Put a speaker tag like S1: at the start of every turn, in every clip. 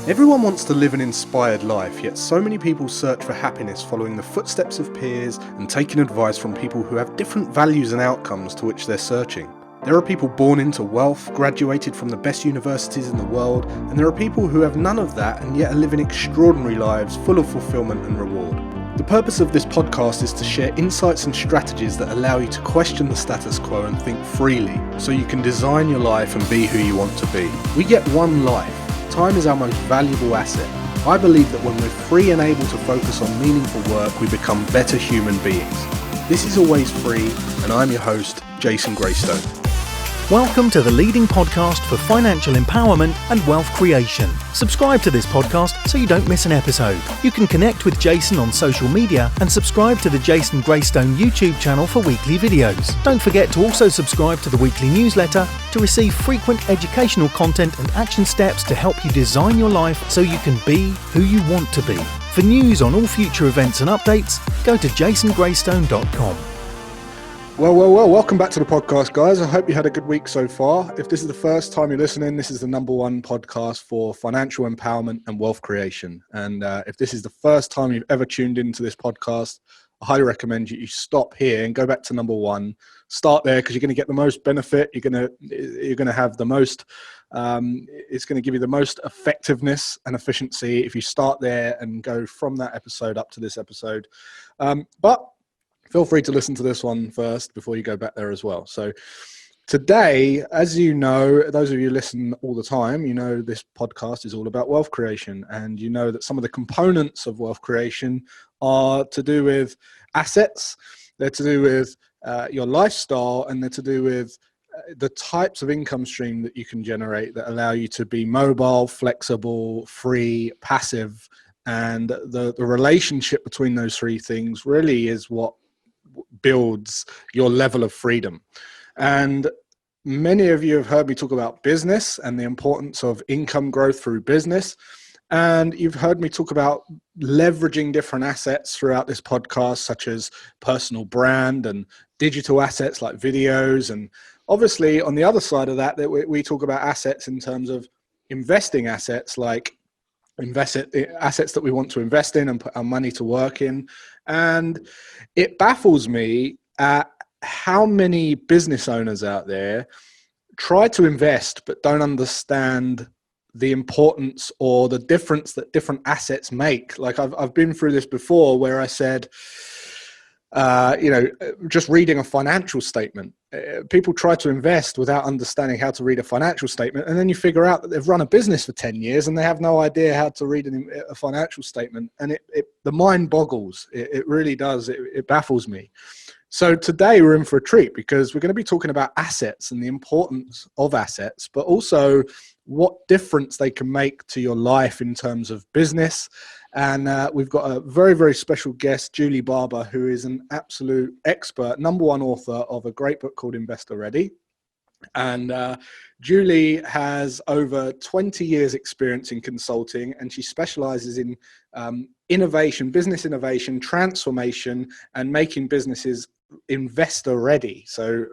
S1: Everyone wants to live an inspired life, yet so many people search for happiness following the footsteps of peers and taking advice from people who have different values and outcomes to which they're searching. There are people born into wealth, graduated from the best universities in the world, and there are people who have none of that and yet are living extraordinary lives full of fulfillment and reward. The purpose of this podcast is to share insights and strategies that allow you to question the status quo and think freely, so you can design your life and be who you want to be. We get one life. Time is our most valuable asset. I believe that when we're free and able to focus on meaningful work, we become better human beings. This is Always Free, and I'm your host, Jason Graystone.
S2: Welcome to the leading podcast for financial empowerment and wealth creation. Subscribe to this podcast so you don't miss an episode. You can connect with Jason on social media and subscribe to the Jason Graystone YouTube channel for weekly videos. Don't forget to also subscribe to the weekly newsletter to receive frequent educational content and action steps to help you design your life so you can be who you want to be. For news on all future events and updates, go to jasongraystone.com.
S1: Well, welcome back to the podcast, guys. I hope you had a good week so far. If this is the first time you're listening, this is the number one podcast for financial empowerment and wealth creation. And if this is the first time you've ever tuned into this podcast, I highly recommend you stop here and go back to number one. Start there because you're going to get the most benefit. You're going to have the most. It's going to give you the most effectiveness and efficiency if you start there and go from that episode up to this episode. But feel free to listen to this one first before you go back there as well. So today, as you know, those of you who listen all the time, you know this podcast is all about wealth creation. And you know that some of the components of wealth creation are to do with assets, they're to do with your lifestyle, and they're to do with the types of income stream that you can generate that allow you to be mobile, flexible, free, passive. And the relationship between those three things really is what builds your level of freedom. And many of you have heard me talk about business and the importance of income growth through business. And you've heard me talk about leveraging different assets throughout this podcast, such as personal brand and digital assets like videos. And obviously on the other side of that we talk about assets in terms of investing assets, like assets that we want to invest in and put our money to work in. And it baffles me at how many business owners out there try to invest but don't understand the importance or the difference that different assets make. Like I've been through this before where I said, just reading a financial statement. People try to invest without understanding how to read a financial statement. And then you figure out that they've run a business for 10 years and they have no idea how to read a financial statement. And the mind boggles. It really does. It baffles me. So today we're in for a treat because we're going to be talking about assets and the importance of assets, but also what difference they can make to your life in terms of business. And we've got a very, very special guest, Julie Barber, who is an absolute expert, number one author of a great book called Investor Ready. And Julie has over 20 years experience in consulting, and she specializes in innovation, business innovation, transformation, and making businesses investor ready. So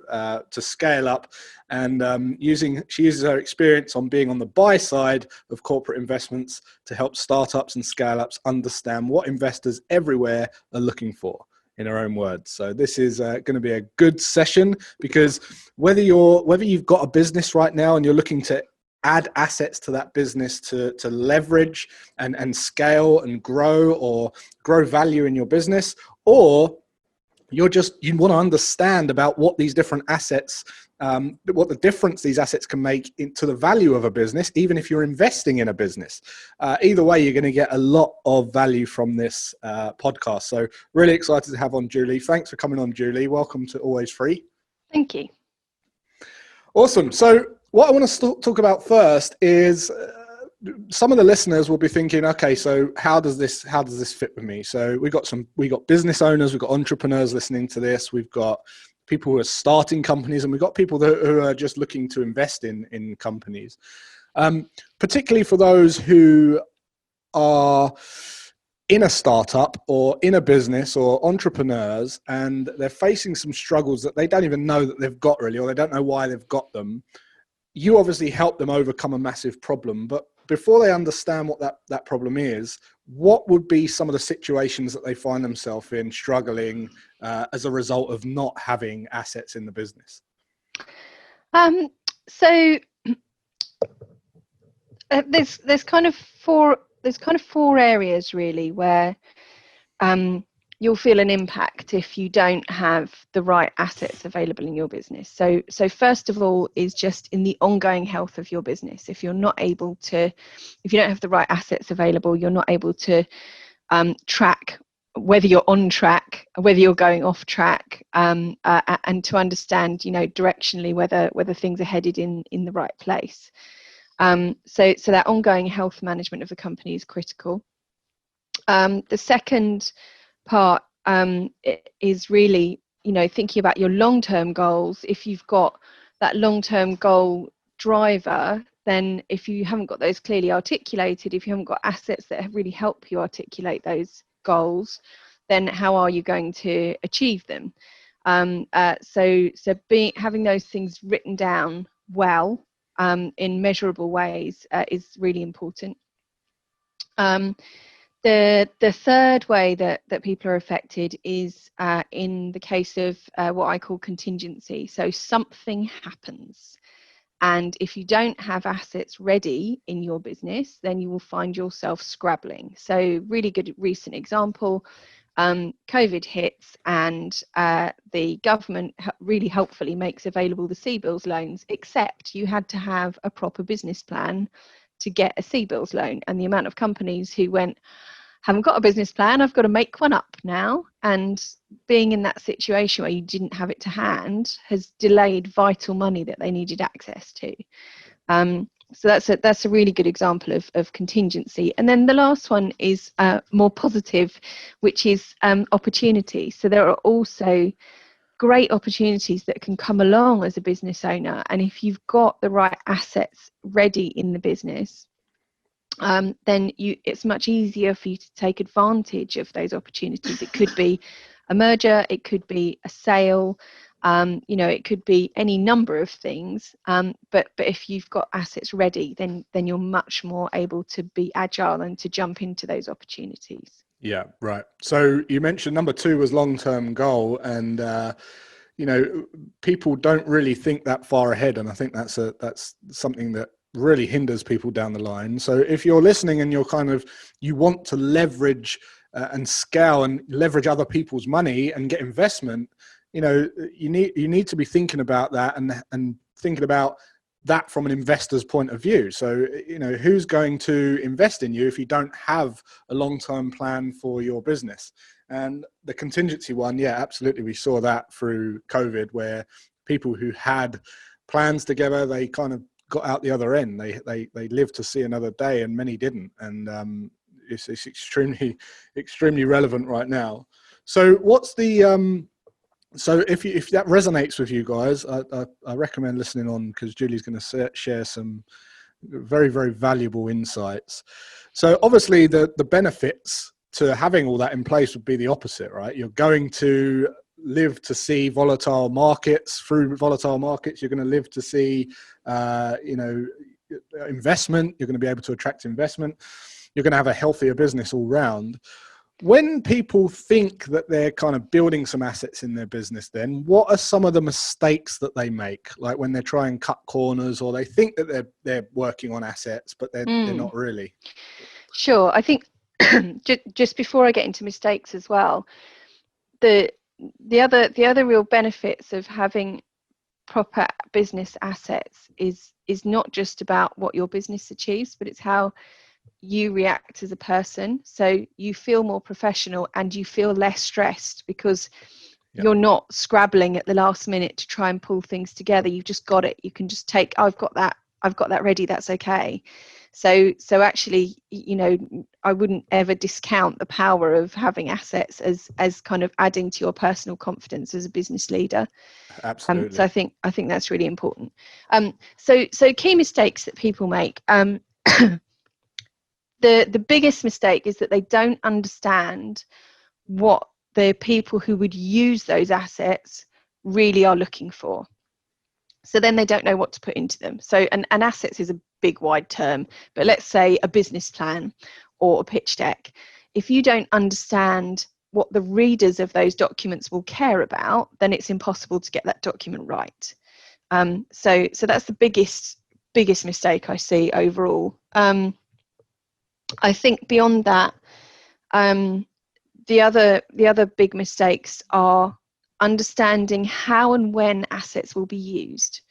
S1: to scale up, and she uses her experience on being on the buy side of corporate investments to help startups and scale-ups understand what investors everywhere are looking for, in her own words. So this is going to be a good session, because whether you've got a business right now and you're looking to add assets to that business to leverage and scale and grow, or grow value in your business, or you want to understand about what these different assets, what the difference these assets can make into the value of a business, even if you're investing in a business. Either way, you're going to get a lot of value from this podcast. So really excited to have on Julie. Thanks for coming on, Julie. Welcome to Always Free.
S3: Thank you.
S1: Awesome. So what I want to talk about first is some of the listeners will be thinking, okay, so how does this fit with me? So we got business owners, we've got entrepreneurs listening to this, we've got people who are starting companies, and we've got people who are just looking to invest in companies. Particularly for those who are in a startup or in a business or entrepreneurs, and they're facing some struggles that they don't even know that they've got really, or they don't know why they've got them. You obviously help them overcome a massive problem, but before they understand what that problem is, what would be some of the situations that they find themselves in struggling as a result of not having assets in the business?
S3: So there's kind of four areas really where you'll feel an impact if you don't have the right assets available in your business. So first of all is just in the ongoing health of your business. If you don't have the right assets available, you're not able to track whether you're on track, whether you're going off track, and to understand, directionally whether things are headed in the right place. So that ongoing health management of the company is critical. The second part is really, thinking about your long-term goals. If you've got that long-term goal driver, then if you haven't got those clearly articulated, if you haven't got assets that really help you articulate those goals, then how are you going to achieve them? So having those things written down well in measurable ways is really important. The third way that people are affected is in the case of what I call contingency. So something happens, and if you don't have assets ready in your business, then you will find yourself scrabbling. So really good recent example, COVID hits, and the government really helpfully makes available the CBILS loans, except you had to have a proper business plan to get a CBILS loan. And the amount of companies who went, haven't got a business plan, I've got to make one up now. And being in that situation where you didn't have it to hand has delayed vital money that they needed access to. So that's a really good example of contingency. And then the last one is more positive, which is opportunity. So there are also great opportunities that can come along as a business owner. And if you've got the right assets ready in the business, then it's much easier for you to take advantage of those opportunities. It could be a merger, it could be a sale, it could be any number of things. But if you've got assets ready, then you're much more able to be agile and to jump into those opportunities.
S1: Yeah, right. So you mentioned number 2 was long-term goal, and people don't really think that far ahead, and I think that's something that really hinders people down the line. So if you're listening and you want to leverage and scale and leverage other people's money and get investment, you need to be thinking about that and thinking about that from an investor's point of view. So, who's going to invest in you if you don't have a long-term plan for your business? And the contingency one, yeah, absolutely. We saw that through COVID, where people who had plans together, they kind of got out the other end. They lived to see another day, and many didn't. And it's extremely relevant right now. So what's the so if that resonates with you guys, I recommend listening on, because Julie's going to share some very, very valuable insights. So obviously the benefits to having all that in place would be the opposite, right? You're going to live to see volatile markets. Through volatile markets, you're going to live to see investment. You're going to be able to attract investment. You're going to have a healthier business all round. When people think that they're kind of building some assets in their business, then what are some of the mistakes that they make? Like when they try and cut corners, or they think that they're working on assets, but they're not really.
S3: Sure. I think just before I get into mistakes as well, the other real benefits of having proper business assets is not just about what your business achieves, but it's how you react as a person. So you feel more professional and you feel less stressed, because you're not scrabbling at the last minute to try and pull things together. You've just got it. You can just take, I've got that ready, that's okay. So actually, I wouldn't ever discount the power of having assets as kind of adding to your personal confidence as a business leader.
S1: Absolutely.
S3: So I think that's really important. So key mistakes that people make. The biggest mistake is that they don't understand what the people who would use those assets really are looking for. So then they don't know what to put into them. So and assets is a big wide term, but let's say a business plan or a pitch deck. If you don't understand what the readers of those documents will care about, then it's impossible to get that document right. So that's the biggest mistake I see overall. I think beyond that, the other big mistakes are understanding how and when assets will be used.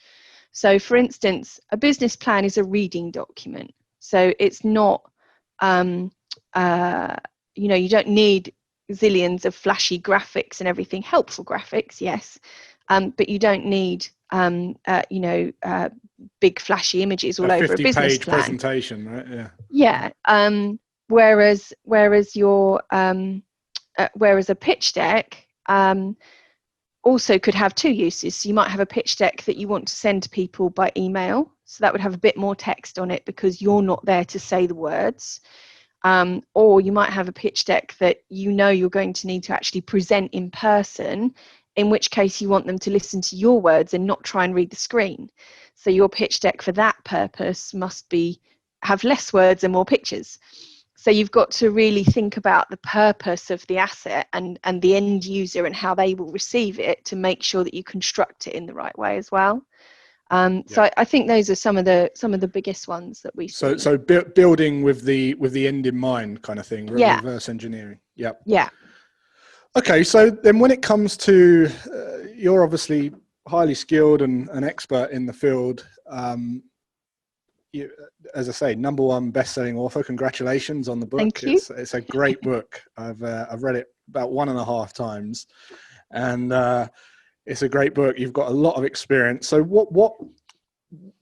S3: So for instance, a business plan is a reading document. So it's not, you don't need zillions of flashy graphics and everything. Helpful graphics, yes, but you don't need, big flashy images all over a business
S1: 50-page
S3: plan.
S1: presentation, right? Yeah.
S3: Yeah. Whereas a pitch deck also could have two uses. So you might have a pitch deck that you want to send to people by email. So that would have a bit more text on it because you're not there to say the words. Or you might have a pitch deck that you're going to need to actually present in person, in which case you want them to listen to your words and not try and read the screen. So your pitch deck for that purpose must have less words and more pictures. So you've got to really think about the purpose of the asset and the end user and how they will receive it to make sure that you construct it in the right way as well. So I think those are some of the biggest ones that we see.
S1: So building with the end in mind, kind of thing. Reverse engineering. Yep.
S3: Yeah.
S1: Okay, so then when it comes to, you're obviously highly skilled and an expert in the field. You, as I say, #1 best-selling author. Congratulations on the book.
S3: Thank you.
S1: It's a great book. I've read it about 1.5 times, and it's a great book. You've got a lot of experience. So what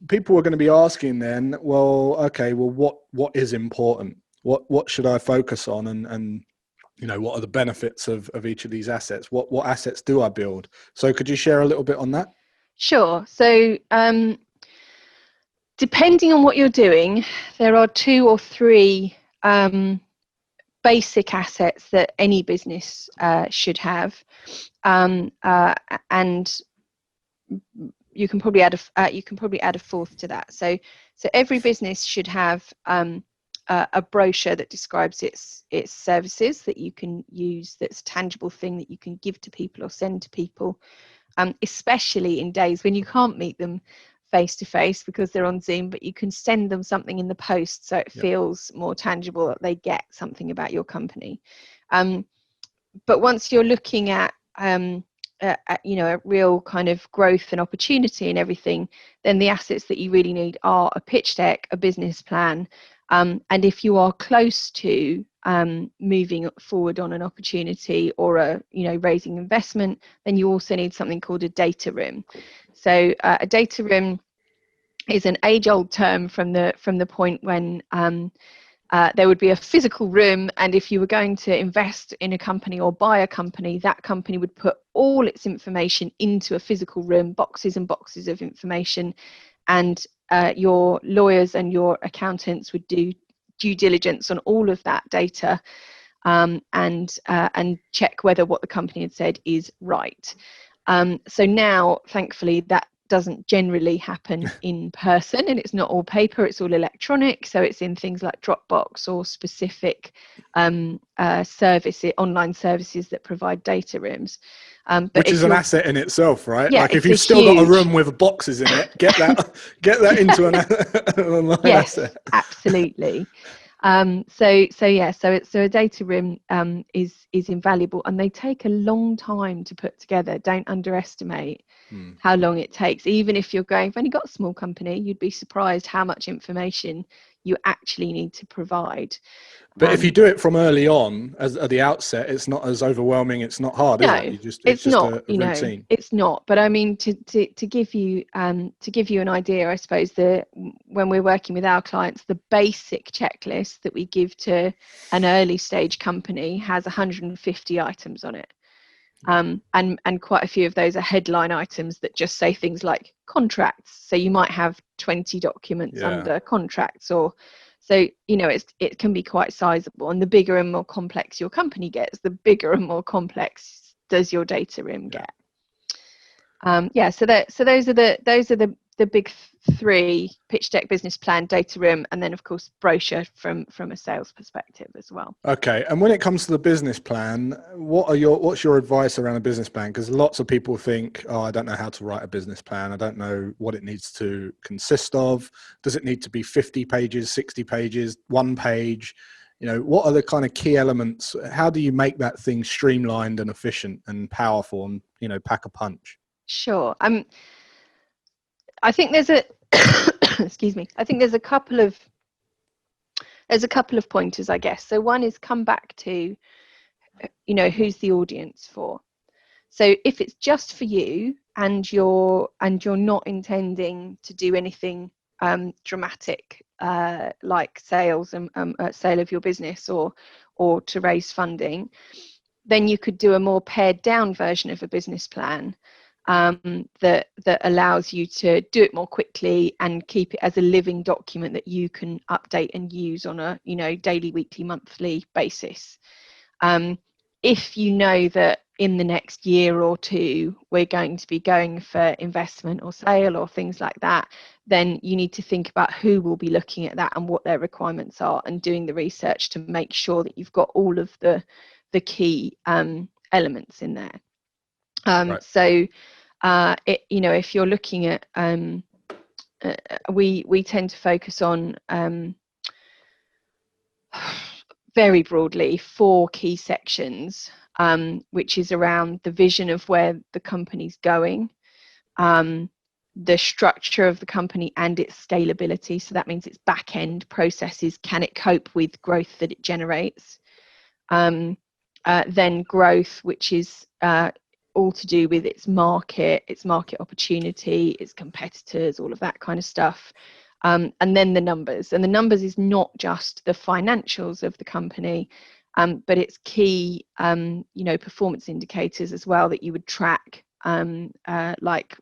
S1: people are going to be asking then? Well, okay, well, what is important? What should I focus on? And what are the benefits of each of these assets? What assets do I build? So could you share a little bit on that?
S3: Sure. So depending on what you're doing, there are 2 or 3 basic assets that any business should have, and you can probably add a fourth to that. So every business should have a brochure that describes its services that you can use. That's a tangible thing that you can give to people or send to people, especially in days when you can't meet them face to face because they're on Zoom, but you can send them something in the post so it feels more tangible that they get something about your company. But once you're looking at a real kind of growth and opportunity and everything, then the assets that you really need are a pitch deck, a business plan, and if you are close to moving forward on an opportunity or raising investment, then you also need something called a data room. So a data room is an age-old term from the point when there would be a physical room, and if you were going to invest in a company or buy a company, that company would put all its information into a physical room, boxes and boxes of information, and your lawyers and your accountants would do due diligence on all of that data and check whether what the company had said is right. So now, thankfully, that doesn't generally happen in person, and it's not all paper, it's all electronic. So it's in things like Dropbox or specific online services that provide data rooms.
S1: Which is an asset in itself, right?
S3: Yeah,
S1: like if you've still got a room with boxes in it, get that into an online asset.
S3: Absolutely. So a data room is invaluable, and they take a long time to put together. Don't underestimate how long it takes. Even if you've only got a small company, you'd be surprised how much information you actually need to provide.
S1: But if you do it from early on, at the outset, it's not as overwhelming. It's not hard, is it? It's just a routine.
S3: It's not. But I mean, to give you an idea, I suppose when we're working with our clients, the basic checklist that we give to an early stage company has 150 items on it, and quite a few of those are headline items that just say things like contracts. So you might have 20 documents under contracts, or so it can be quite sizable. And the bigger and more complex your company gets, the bigger and more complex does your data room get. So those are the big three: pitch deck, business plan, data room, and then of course brochure from a sales perspective as well.
S1: Okay. And when it comes to the business plan, what's your advice around a business plan? Because lots of people think, oh, I don't know how to write a business plan. I don't know what it needs to consist of. Does it need to be 50 pages, 60 pages, 1 page? What are the kind of key elements? How do you make that thing streamlined and efficient and powerful and, pack a punch?
S3: Sure. I think there's a excuse me. I think there's a couple of pointers, I guess. So one is come back to, who's the audience for. So if it's just for you and you're not intending to do anything dramatic like sales and sale of your business or to raise funding, then you could do a more pared down version of a business plan that allows you to do it more quickly and keep it as a living document that you can update and use on a daily, weekly, monthly basis. If you know that in the next year or two we're going to be going for investment or sale or things like that, then you need to think about who will be looking at that and what their requirements are, and doing the research to make sure that you've got all of the key elements in there.
S1: Right.
S3: So if you're looking at we tend to focus on very broadly 4 key sections, which is around the vision of where the company's going, the structure of the company and its scalability. So that means its back end processes, can it cope with growth that it generates? Then growth, which is all to do with its market opportunity, its competitors, all of that kind of stuff. And then the numbers. And the numbers is not just the financials of the company, but it's key, performance indicators as well that you would track, like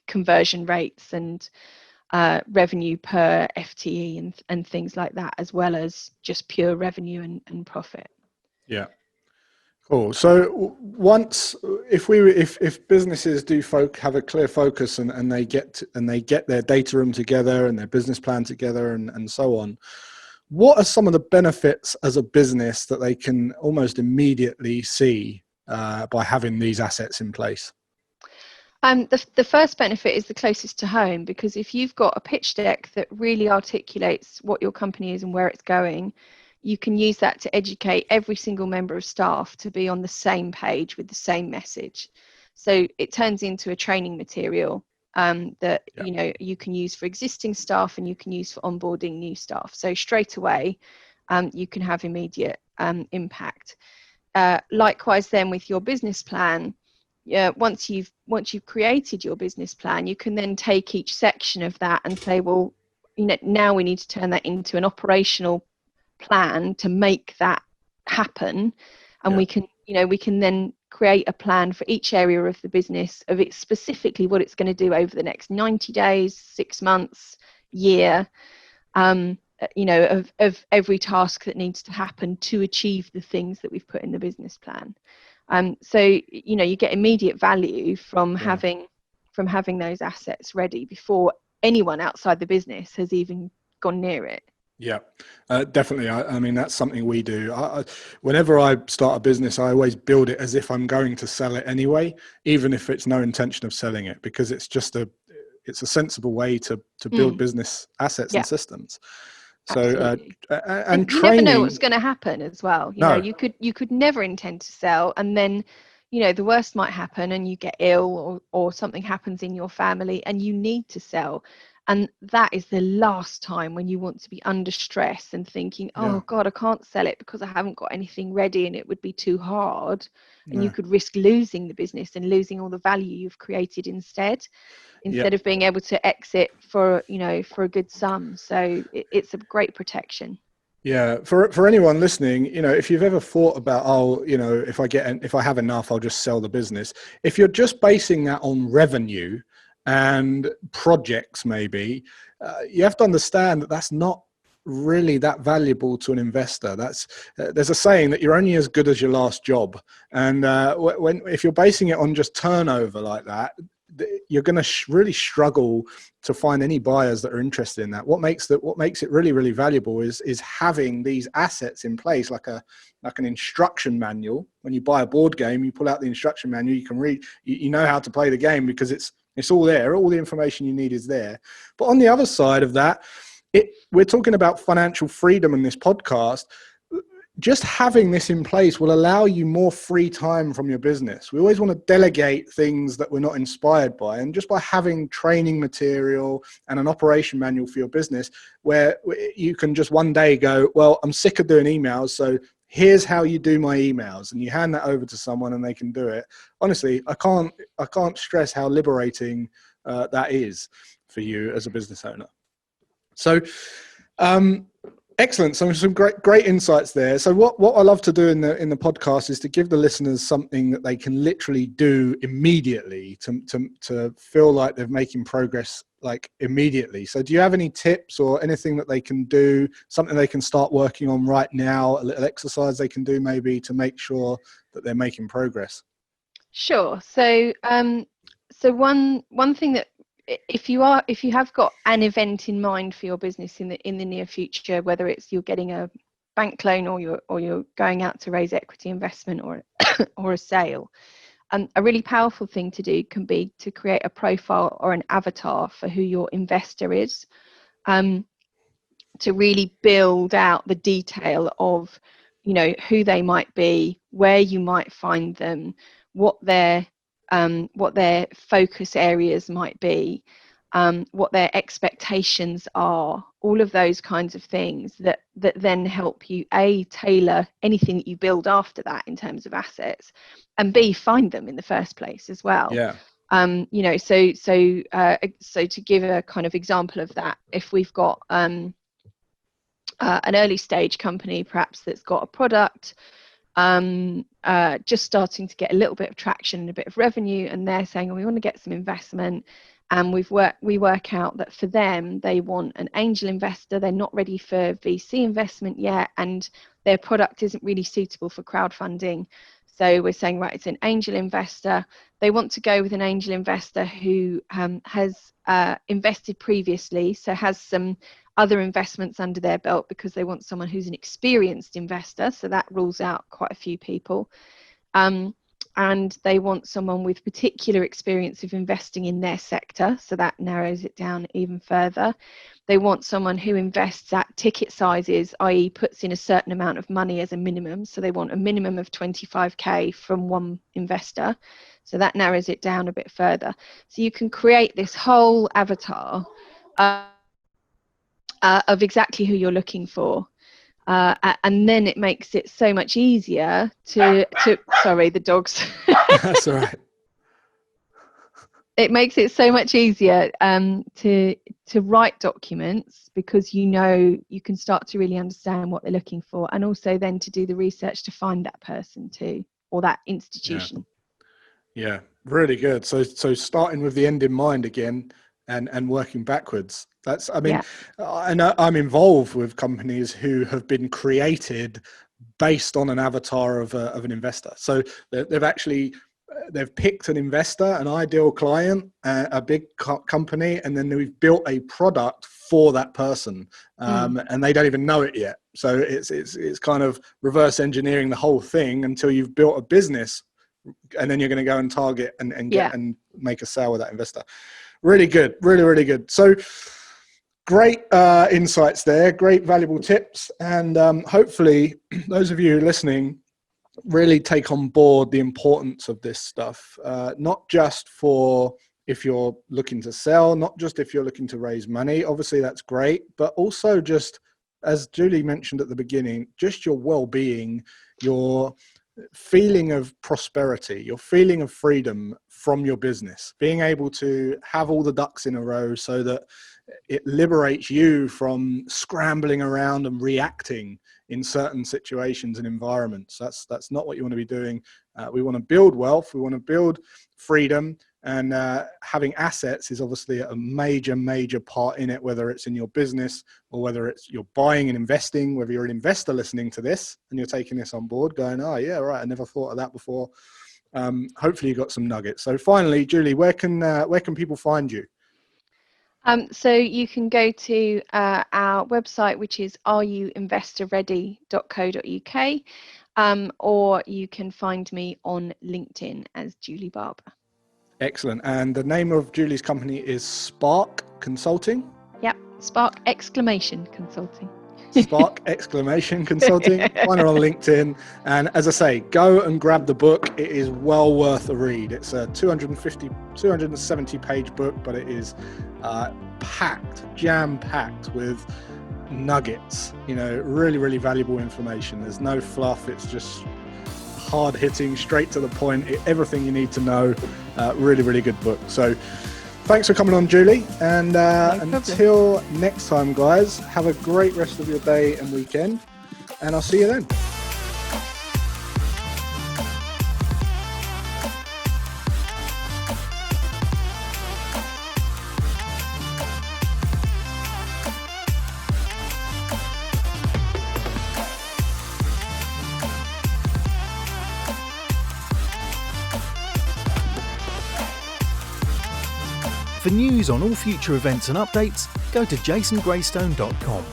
S3: conversion rates and revenue per FTE and things like that, as well as just pure revenue and profit.
S1: Yeah. Cool. So if businesses do have a clear focus and they get their data room together and their business plan together and so on, what are some of the benefits as a business that they can almost immediately see by having these assets in place?
S3: The first benefit is the closest to home, because if you've got a pitch deck that really articulates what your company is and where it's going, you can use that to educate every single member of staff to be on the same page with the same message. So it turns into a training material that you can use for existing staff and you can use for onboarding new staff. So straight away, you can have immediate impact. Likewise, then with your business plan, once you've created your business plan, you can then take each section of that and say, well, now we need to turn that into an operational plan to make that happen, and we can then create a plan for each area of the business of it specifically what it's going to do over the next 90 days, 6 months, year, of every task that needs to happen to achieve the things that we've put in the business plan. So you get immediate value from having those assets ready before anyone outside the business has even gone near it.
S1: Yeah, definitely. I mean, that's something we do. Whenever I start a business, I always build it as if I'm going to sell it anyway, even if it's no intention of selling it, because it's just it's a sensible way to build business assets and systems. So, and
S3: you never know what's going to happen as well. You could never intend to sell, and then, the worst might happen and you get ill or something happens in your family and you need to sell. And that is the last time when you want to be under stress and thinking, oh God, I can't sell it because I haven't got anything ready and it would be too hard. And you could risk losing the business and losing all the value you've created instead of being able to exit for a good sum. So it's a great protection.
S1: Yeah. For anyone listening, if you've ever thought about, if I have enough, I'll just sell the business. If you're just basing that on revenue and projects, maybe you have to understand that that's not really that valuable to an investor. That's there's a saying that you're only as good as your last job, and if you're basing it on just turnover like that, you're going to really struggle to find any buyers that are interested in that. What makes it really, really valuable is having these assets in place, like an instruction manual. When you buy a board game, you pull out the instruction manual, you can read, you know how to play the game because it's all there. All the information you need is there. But on the other side of that, we're talking about financial freedom in this podcast. Just having this in place will allow you more free time from your business. We always want to delegate things that we're not inspired by. And just by having training material and an operation manual for your business, where you can just one day go, well, I'm sick of doing emails, so here's how you do my emails. And you hand that over to someone and they can do it. Honestly, I can't stress how liberating that is for you as a business owner. So, excellent. Some great insights there. So what I love to do in the podcast is to give the listeners something that they can literally do immediately to feel like they're making progress like immediately. So do you have any tips or anything that they can do, something they can start working on right now, a little exercise they can do maybe to make sure that they're making progress?
S3: Sure. So one thing that, if you have got an event in mind for your business in the near future, whether it's you're getting a bank loan or you're going out to raise equity investment or a sale, a really powerful thing to do can be to create a profile or an avatar for who your investor is, to really build out the detail of, who they might be, where you might find them, what their focus areas might be, what their expectations are, all of those kinds of things that then help you tailor anything that you build after that in terms of assets, and find them in the first place as well.
S1: Yeah.
S3: So to give a kind of example of that, if we've got an early stage company perhaps that's got a product just starting to get a little bit of traction and a bit of revenue, and they're saying, we want to get some investment, and we work out that for them they want an angel investor. They're not ready for VC investment yet, and their product isn't really suitable for crowdfunding. So we're saying, right, it's an angel investor. They want to go with an angel investor who has invested previously, so has some other investments under their belt, because they want someone who's an experienced investor. So that rules out quite a few people. And they want someone with particular experience of investing in their sector. So that narrows it down even further. They want someone who invests at ticket sizes, i.e. puts in a certain amount of money as a minimum. So they want a minimum of 25k from one investor. So that narrows it down a bit further. So you can create this whole avatar of exactly who you're looking for. And then it makes it so much easier to sorry, the dogs.
S1: That's all right.
S3: It makes it so much easier to write documents, because you can start to really understand what they're looking for, and also then to do the research to find that person too, or that institution.
S1: Yeah, really good. So starting with the end in mind again, and working backwards. That's, I know I'm involved with companies who have been created based on an avatar of an investor. So they've picked an investor, an ideal client, a big company, and then we've built a product for that person, and they don't even know it yet. So it's kind of reverse engineering the whole thing until you've built a business, and then you're going to go and target and get and make a sale with that investor. Really good, really, really good. So great insights there, great valuable tips, and hopefully those of you listening really take on board the importance of this stuff, not just for if you're looking to sell, not just if you're looking to raise money. Obviously that's great, but also just, as Julie mentioned at the beginning, just your well-being, your feeling of prosperity, your feeling of freedom from your business, being able to have all the ducks in a row so that it liberates you from scrambling around and reacting in certain situations and environments. That's not what you want to be doing. We want to build wealth. We want to build freedom. And having assets is obviously a major part in it, whether it's in your business or whether it's you're buying and investing, whether you're an investor listening to this and you're taking this on board going, oh yeah, right, I never thought of that before. Hopefully you got some nuggets. So finally, Julie, where can people find you?
S3: So you can go to our website, which is areyouinvestorready.co.uk, or you can find me on LinkedIn as Julie Barber.
S1: Excellent. And the name of Julie's company is Spark Consulting?
S3: Yep, Spark Exclamation Consulting.
S1: Spark Exclamation Consulting. Find her on LinkedIn. And as I say, go and grab the book. It is well worth a read. It's a 270 page book, but it is jam-packed with nuggets, really valuable information. There's no fluff. It's just hard hitting, straight to the point, everything you need to know. Really good book. So thanks for coming on, Julie. And until next time, guys, have a great rest of your day and weekend. And I'll see you then.
S2: For news on all future events and updates, go to jasongraystone.com.